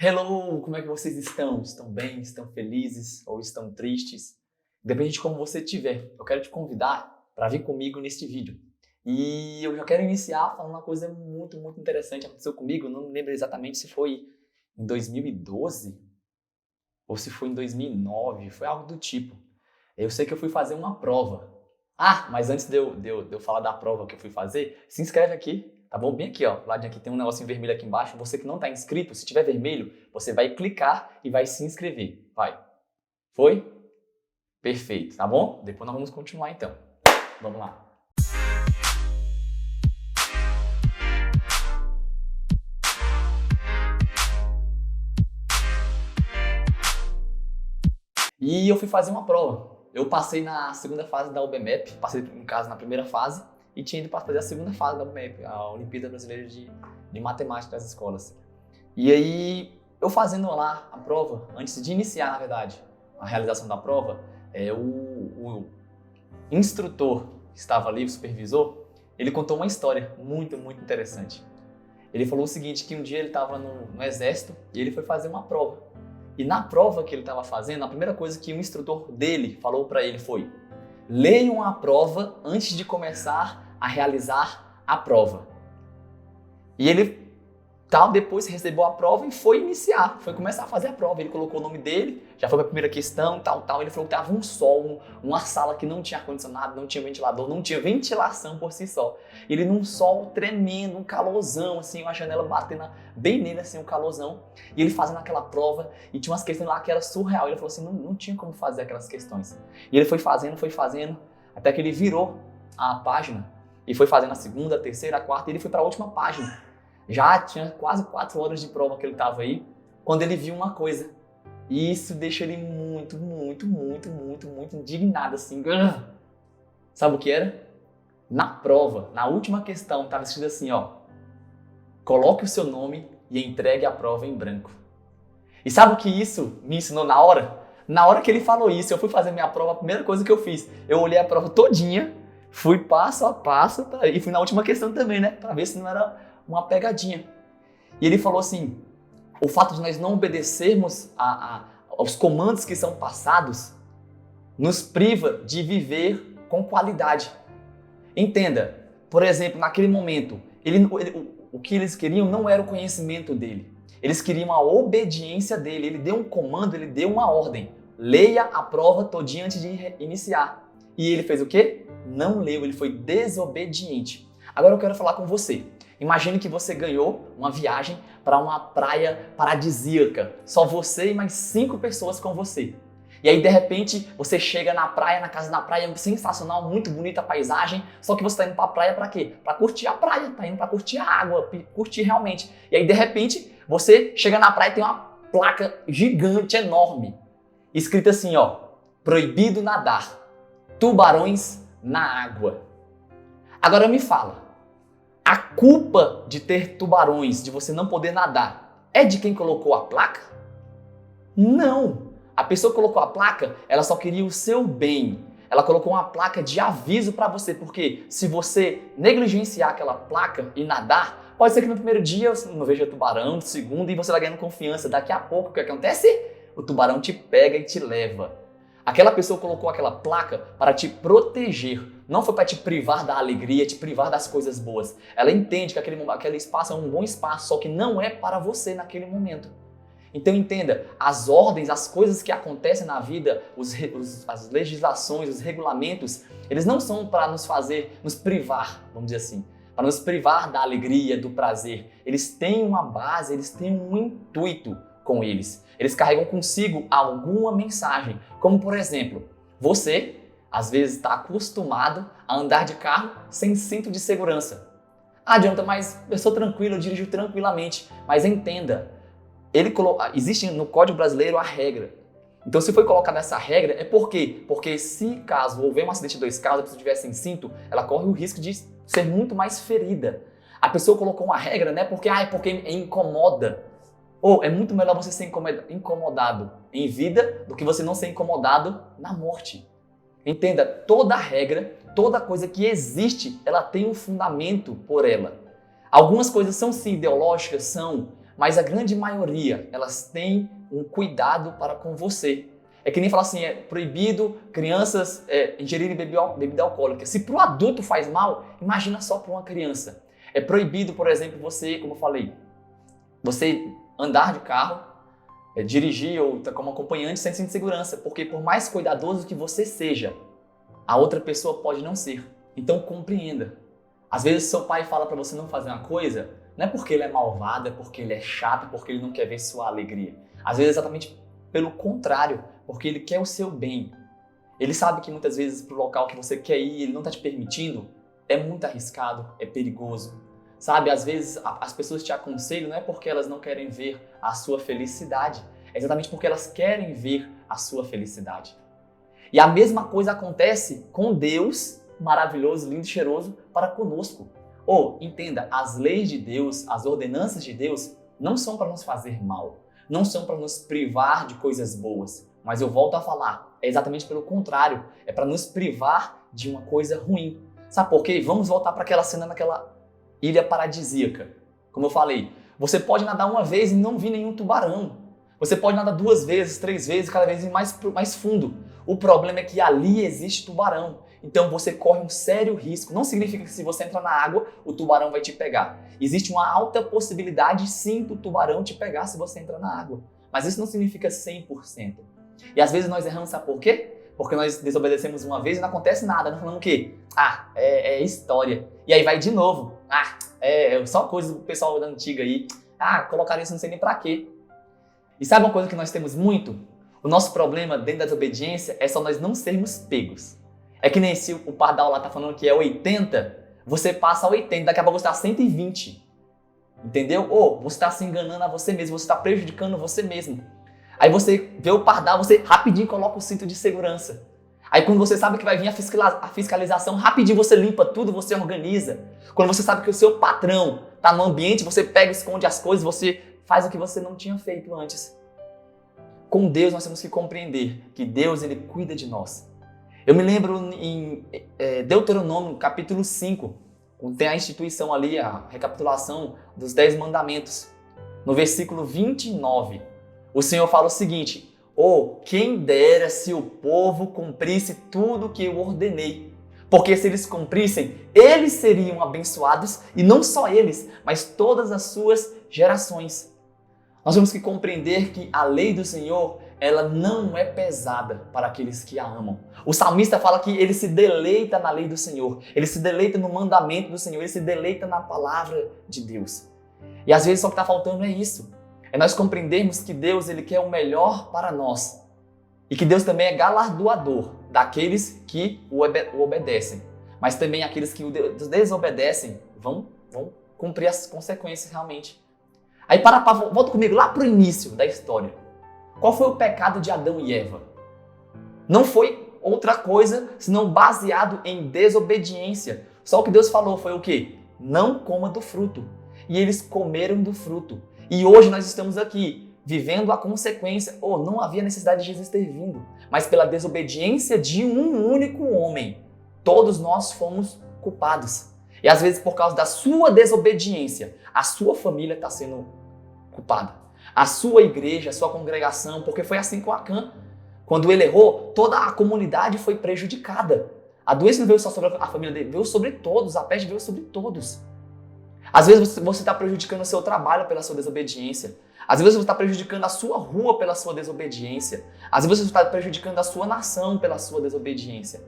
Hello, como é que vocês estão? Estão bem? Estão felizes ou estão tristes? Depende de como você estiver. Eu quero te convidar para vir comigo neste vídeo. E eu já quero iniciar falando uma coisa muito interessante que aconteceu comigo. Eu não me lembro exatamente se foi em 2012 ou se foi em 2009. Foi algo do tipo. Eu sei que eu fui fazer uma prova. Mas antes de eu falar da prova que eu fui fazer, se inscreve aqui. Tá bom? Bem aqui, ó. Do lado de aqui tem um negocinho vermelho aqui embaixo. Você que não está inscrito, se tiver vermelho, você vai clicar e vai se inscrever. Vai. Foi? Perfeito, tá bom? Depois nós vamos continuar então. Vamos lá. E eu fui fazer uma prova. Eu passei na segunda fase da UBMEP, passei, no caso, na primeira fase, e tinha ido para fazer a segunda fase da UBMEP, a Olimpíada Brasileira de Matemática das Escolas. E aí, eu fazendo lá a prova, antes de iniciar, na verdade, a realização da prova, o instrutor que estava ali, o supervisor, ele contou uma história muito interessante. Ele falou o seguinte, que um dia ele estava no exército e ele foi fazer uma prova. E na prova que ele estava fazendo, a primeira coisa que o instrutor dele falou para ele foi: leiam a prova antes de começar a realizar a prova. E ele depois recebeu a prova e foi começar a fazer a prova. Ele colocou o nome dele, já foi para a primeira questão, Ele falou que estava um sol, uma sala que não tinha ar-condicionado, não tinha ventilador, não tinha ventilação por si só. Ele num sol tremendo, um calorzão, assim, uma janela batendo bem nele, assim, um calorzão. E ele fazendo aquela prova, e tinha umas questões lá que era surreal. Ele falou assim, não tinha como fazer aquelas questões. E ele foi fazendo, até que ele virou a página, e foi fazendo a segunda, a terceira, a quarta, e ele foi para a última página. Já tinha quase 4 horas de prova que ele estava aí, quando ele viu uma coisa. E isso deixou ele muito indignado, assim. Sabe o que era? Na prova, na última questão, estava escrito assim, ó: coloque o seu nome e entregue a prova em branco. E sabe o que isso me ensinou na hora? Na hora que ele falou isso, eu fui fazer minha prova, a primeira coisa que eu fiz, eu olhei a prova todinha, fui passo a passo, e fui na última questão também, né? Para ver se não era uma pegadinha. E ele falou assim, o fato de nós não obedecermos aos comandos que são passados nos priva de viver com qualidade. Entenda, por exemplo, naquele momento, o que eles queriam não era o conhecimento dele. Eles queriam a obediência dele. Ele deu um comando, ele deu uma ordem. Leia a prova todinha antes de iniciar. E ele fez o quê? Não leu, ele foi desobediente. Agora eu quero falar com você. Imagine que você ganhou uma viagem para uma praia paradisíaca. Só você e mais 5 pessoas com você. E aí, de repente, você chega na praia, na casa da praia, sensacional, muito bonita a paisagem. Só que você está indo para a praia para quê? Para curtir a praia, está indo para curtir a água, curtir realmente. E aí, de repente, você chega na praia e tem uma placa gigante, enorme. Escrita assim, ó: proibido nadar, tubarões na água. Agora me fala. A culpa de ter tubarões, de você não poder nadar, é de quem colocou a placa? Não! A pessoa que colocou a placa, ela só queria o seu bem. Ela colocou uma placa de aviso para você, porque se você negligenciar aquela placa e nadar, pode ser que no primeiro dia você não veja tubarão, no segundo, e você vai ganhando confiança. Daqui a pouco, o que acontece? O tubarão te pega e te leva. Aquela pessoa colocou aquela placa para te proteger. Não foi para te privar da alegria, te privar das coisas boas. Ela entende que aquele espaço é um bom espaço, só que não é para você naquele momento. Então entenda, as ordens, as coisas que acontecem na vida, as legislações, os regulamentos, eles não são para nos privar, vamos dizer assim, para nos privar da alegria, do prazer. Eles têm uma base, eles têm um intuito com eles. Eles carregam consigo alguma mensagem, como por exemplo, você às vezes está acostumado a andar de carro sem cinto de segurança. Jonathan, mas eu sou tranquilo, eu dirijo tranquilamente. Mas entenda, existe no Código Brasileiro a regra. Então se foi colocada essa regra, é por quê? Porque se caso houver um acidente de 2 carros, a pessoa estiver sem cinto, ela corre o risco de ser muito mais ferida. A pessoa colocou uma regra, né? Porque incomoda. É muito melhor você ser incomodado em vida do que você não ser incomodado na morte. Entenda, toda regra, toda coisa que existe, ela tem um fundamento por ela. Algumas coisas são sim ideológicas, são, mas a grande maioria, elas têm um cuidado para com você. É que nem falar assim, é proibido crianças ingerirem bebida alcoólica. Se para o adulto faz mal, imagina só para uma criança. É proibido, por exemplo, você, como eu falei, você andar de carro, dirigir ou como acompanhante sem cinto de segurança, porque por mais cuidadoso que você seja, a outra pessoa pode não ser. Então compreenda. Às vezes seu pai fala para você não fazer uma coisa, não é porque ele é malvado, é porque ele é chato, porque ele não quer ver sua alegria. Às vezes é exatamente pelo contrário, porque ele quer o seu bem. Ele sabe que muitas vezes pro local que você quer ir, ele não está te permitindo, é muito arriscado, é perigoso. Sabe, às vezes as pessoas te aconselham não é porque elas não querem ver a sua felicidade, é exatamente porque elas querem ver a sua felicidade. E a mesma coisa acontece com Deus, maravilhoso, lindo e cheiroso, para conosco. Entenda, as leis de Deus, as ordenanças de Deus, não são para nos fazer mal, não são para nos privar de coisas boas. Mas eu volto a falar, é exatamente pelo contrário, é para nos privar de uma coisa ruim. Sabe por quê? Vamos voltar para aquela cena naquela ilha paradisíaca. Como eu falei, você pode nadar uma vez e não vir nenhum tubarão. Você pode nadar 2 vezes, 3 vezes, cada vez mais fundo. O problema é que ali existe tubarão. Então você corre um sério risco. Não significa que se você entrar na água, o tubarão vai te pegar. Existe uma alta possibilidade sim do tubarão te pegar se você entrar na água. Mas isso não significa 100%. E às vezes nós erramos, sabe por quê? Porque nós desobedecemos uma vez e não acontece nada. Nós falamos o quê? É história. E aí vai de novo. É só coisa do pessoal da antiga aí. Colocaram isso não sei nem pra quê. E sabe uma coisa que nós temos muito? O nosso problema dentro da desobediência é só nós não sermos pegos. É que nem se o Pardal lá tá falando que é 80, você passa a 80, daqui a pouco você tá 120. Entendeu? Você tá se enganando a você mesmo, você tá prejudicando você mesmo. Aí você vê o Pardal, você rapidinho coloca o cinto de segurança. Aí quando você sabe que vai vir a fiscalização, rapidinho você limpa tudo, você organiza. Quando você sabe que o seu patrão tá no ambiente, você pega, esconde as coisas, você faz o que você não tinha feito antes. Com Deus nós temos que compreender que Deus ele cuida de nós. Eu me lembro em Deuteronômio, capítulo 5, tem a instituição ali, a recapitulação dos 10 mandamentos. No versículo 29, o Senhor fala o seguinte: quem dera se o povo cumprisse tudo o que eu ordenei. Porque se eles cumprissem, eles seriam abençoados, e não só eles, mas todas as suas gerações. Nós temos que compreender que a lei do Senhor, ela não é pesada para aqueles que a amam. O salmista fala que ele se deleita na lei do Senhor, ele se deleita no mandamento do Senhor, ele se deleita na palavra de Deus. E às vezes só o que está faltando é isso. É nós compreendermos que Deus ele quer o melhor para nós. E que Deus também é galardoador daqueles que o obedecem. Mas também aqueles que o desobedecem vão cumprir as consequências realmente. Aí volta comigo lá para o início da história. Qual foi o pecado de Adão e Eva? Não foi outra coisa senão baseado em desobediência. Só o que Deus falou foi o quê? Não coma do fruto. E eles comeram do fruto. E hoje nós estamos aqui, vivendo a consequência. Não havia necessidade de Jesus ter vindo. Mas pela desobediência de um único homem, todos nós fomos culpados. E às vezes por causa da sua desobediência, a sua família está sendo culpada. A sua igreja, a sua congregação, porque foi assim com Acã. Quando ele errou, toda a comunidade foi prejudicada. A doença não veio só sobre a família dele, veio sobre todos, a peste veio sobre todos. Às vezes você está prejudicando o seu trabalho pela sua desobediência. Às vezes você está prejudicando a sua rua pela sua desobediência. Às vezes você está prejudicando a sua nação pela sua desobediência.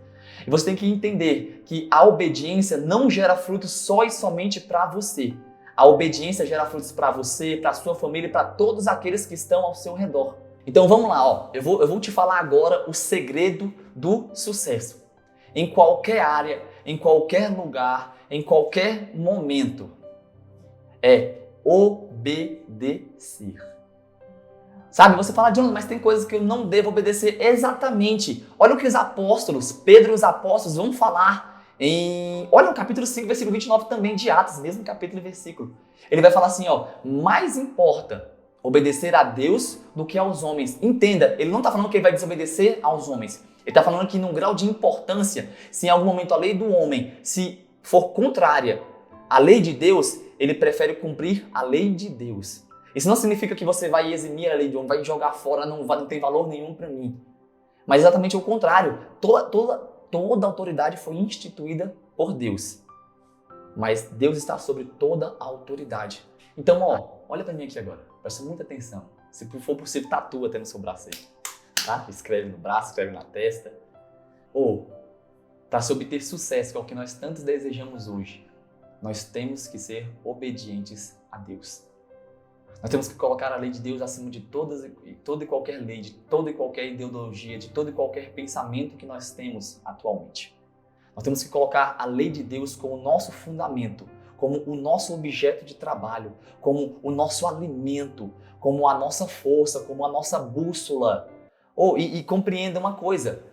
E você tem que entender que a obediência não gera frutos só e somente para você. A obediência gera frutos para você, para a sua família e para todos aqueles que estão ao seu redor. Então vamos lá, eu vou te falar agora o segredo do sucesso. Em qualquer área, em qualquer lugar, em qualquer momento, é obedecer. Sabe, você fala, John, mas tem coisas que eu não devo obedecer. Exatamente. Olha o que os apóstolos, Pedro e os apóstolos vão falar olha no capítulo 5, versículo 29 também de Atos, mesmo capítulo e versículo. Ele vai falar assim, mais importa obedecer a Deus do que aos homens. Entenda, ele não está falando que ele vai desobedecer aos homens. Ele está falando que num grau de importância, se em algum momento a lei do homem se for contrária à lei de Deus, ele prefere cumprir a lei de Deus. Isso não significa que você vai eximir a lei de homem, vai jogar fora, não tem valor nenhum para mim. Mas exatamente o contrário. Toda autoridade foi instituída por Deus. Mas Deus está sobre toda a autoridade. Então, olha para mim aqui agora. Presta muita atenção. Se for possível, tatua até no seu braço aí. Tá? Escreve no braço, escreve na testa. Para se obter sucesso, que é o que nós tanto desejamos hoje, nós temos que ser obedientes a Deus. Nós temos que colocar a lei de Deus acima de toda e qualquer lei, de toda e qualquer ideologia, de todo e qualquer pensamento que nós temos atualmente. Nós temos que colocar a lei de Deus como o nosso fundamento, como o nosso objeto de trabalho, como o nosso alimento, como a nossa força, como a nossa bússola. E compreenda uma coisa,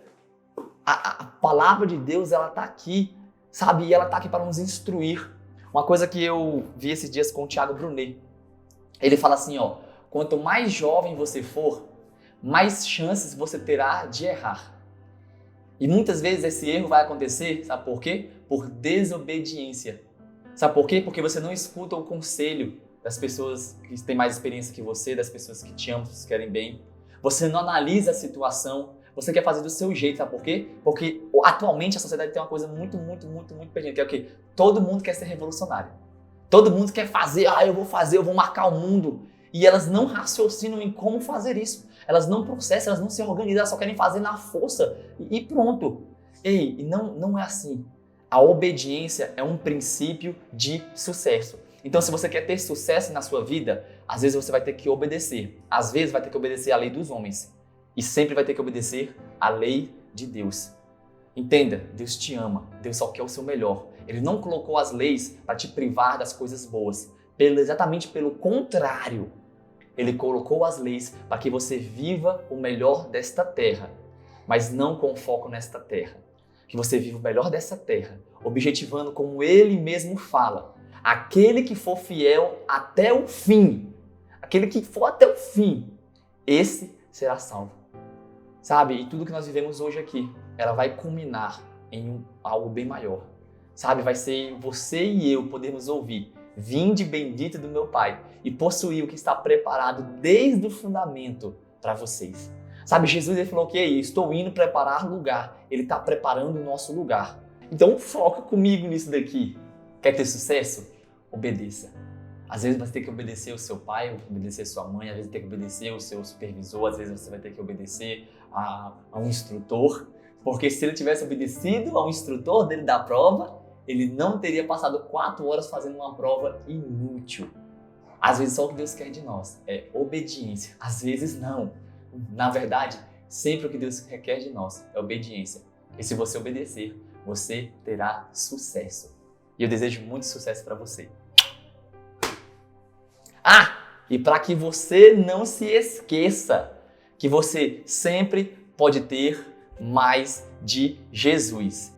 a palavra de Deus, ela está aqui, sabe? E ela está aqui para nos instruir. Uma coisa que eu vi esses dias com o Thiago Brunet, ele fala assim, quanto mais jovem você for, mais chances você terá de errar. E muitas vezes esse erro vai acontecer, sabe por quê? Por desobediência. Sabe por quê? Porque você não escuta o conselho das pessoas que têm mais experiência que você, das pessoas que te amam, que te querem bem. Você não analisa a situação, você quer fazer do seu jeito, sabe por quê? Porque atualmente a sociedade tem uma coisa muito perdida, que é o quê? Todo mundo quer ser revolucionário. Todo mundo quer fazer, eu vou marcar o mundo. E elas não raciocinam em como fazer isso. Elas não processam, elas não se organizam, elas só querem fazer na força e pronto. E não é assim. A obediência é um princípio de sucesso. Então, se você quer ter sucesso na sua vida, às vezes você vai ter que obedecer. Às vezes vai ter que obedecer à lei dos homens. E sempre vai ter que obedecer à lei de Deus. Entenda, Deus te ama, Deus só quer o seu melhor. Ele não colocou as leis para te privar das coisas boas. Exatamente pelo contrário. Ele colocou as leis para que você viva o melhor desta terra, mas não com foco nesta terra. Que você viva o melhor dessa terra, objetivando como Ele mesmo fala. Aquele que for fiel até o fim, aquele que for até o fim, esse será salvo. Sabe? E tudo que nós vivemos hoje aqui, ela vai culminar em algo bem maior. Sabe? Vai ser você e eu podermos ouvir: vinde bendito do meu Pai e possuir o que está preparado desde o fundamento para vocês. Sabe, Jesus ele falou que estou indo preparar lugar. Ele está preparando o nosso lugar. Então foca comigo nisso daqui. Quer ter sucesso? Obedeça. Às vezes você tem que obedecer o seu pai, obedecer a sua mãe, às vezes tem que obedecer o seu supervisor, às vezes você vai ter que obedecer a um instrutor. Porque se ele tivesse obedecido ao instrutor dele da prova, ele não teria passado 4 horas fazendo uma prova inútil. Às vezes só o que Deus quer de nós é obediência. Às vezes não. Na verdade, sempre o que Deus requer de nós é obediência. E se você obedecer, você terá sucesso. E eu desejo muito sucesso para você. E para que você não se esqueça que você sempre pode ter mais de Jesus.